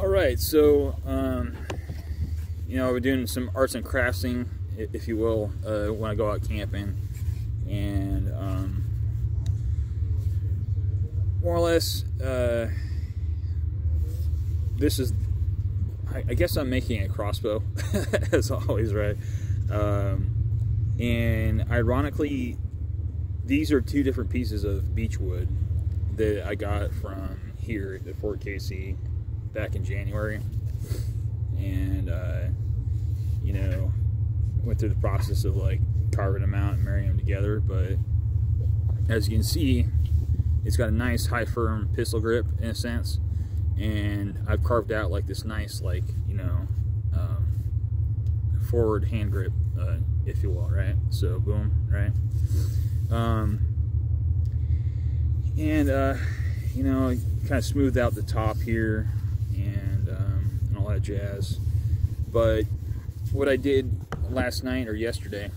All right, so you know, we're doing some arts and crafting, if you will, when I go out camping, and more or less, this is, I guess I'm making a crossbow, as always, right? And ironically, these are two different pieces of beech wood that I got from here at Fort Casey back in January, and you know, went through the process of like carving them out and marrying them together. But as you can see, it's got a nice high firm pistol grip in a sense, and I've carved out like this nice, like, you know, forward hand grip, if you will, right? So boom, right? You know, kind of smoothed out the top here, and all that jazz. But what I did last night or yesterday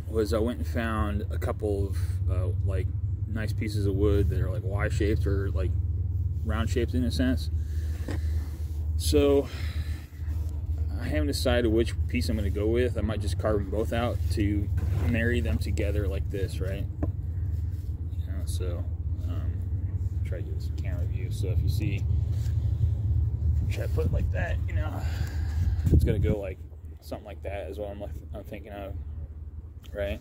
was I went and found a couple of like nice pieces of wood that are like Y-shaped or like round shaped in a sense. So I haven't decided which piece I'm going to go with. I might just carve them both out to marry them together like this, right? You know, so try to get this camera view. So if you see, try to put it like that, you know, it's going to go like something like that is what I'm thinking of, right?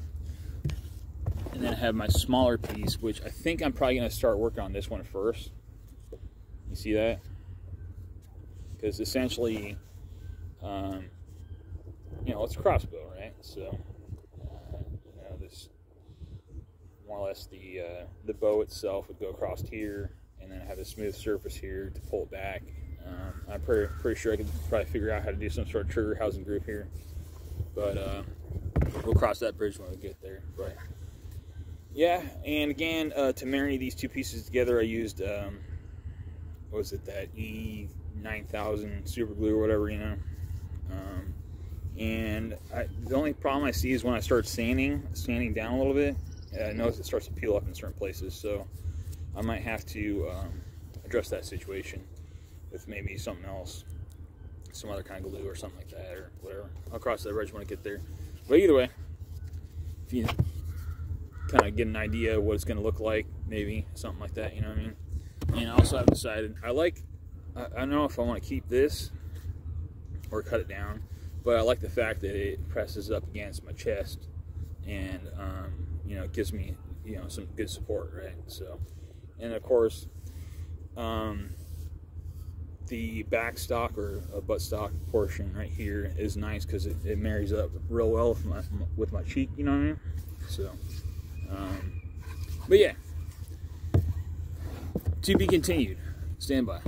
And then I have my smaller piece, which I think I'm probably going to start working on this one first. You see that? Because essentially, you know, it's a crossbow, right? So, you know, this more or less the bow itself would go across here, and then I have a smooth surface here to pull it back. I'm pretty sure I could probably figure out how to do some sort of trigger housing group here, but we'll cross that bridge when we get there. But yeah, and again, to marry these two pieces together, I used what was it, that E9000 super glue or whatever, you know. And the only problem I see is when I start sanding down a little bit, I notice it starts to peel up in certain places. So I might have to address that situation with maybe something else, some other kind of glue or something like that, or whatever. I'll cross that bridge when I get there. But either way, if you kind of get an idea of what it's going to look like, maybe something like that, you know what I mean? And also I've decided, I don't know if I want to keep this or cut it down, but I like the fact that it presses up against my chest, and you know, it gives me, you know, some good support, right? So, and of course, the back stock or butt stock portion right here is nice because it marries up real well with my cheek, you know what I mean? So, but yeah, to be continued. Stand by.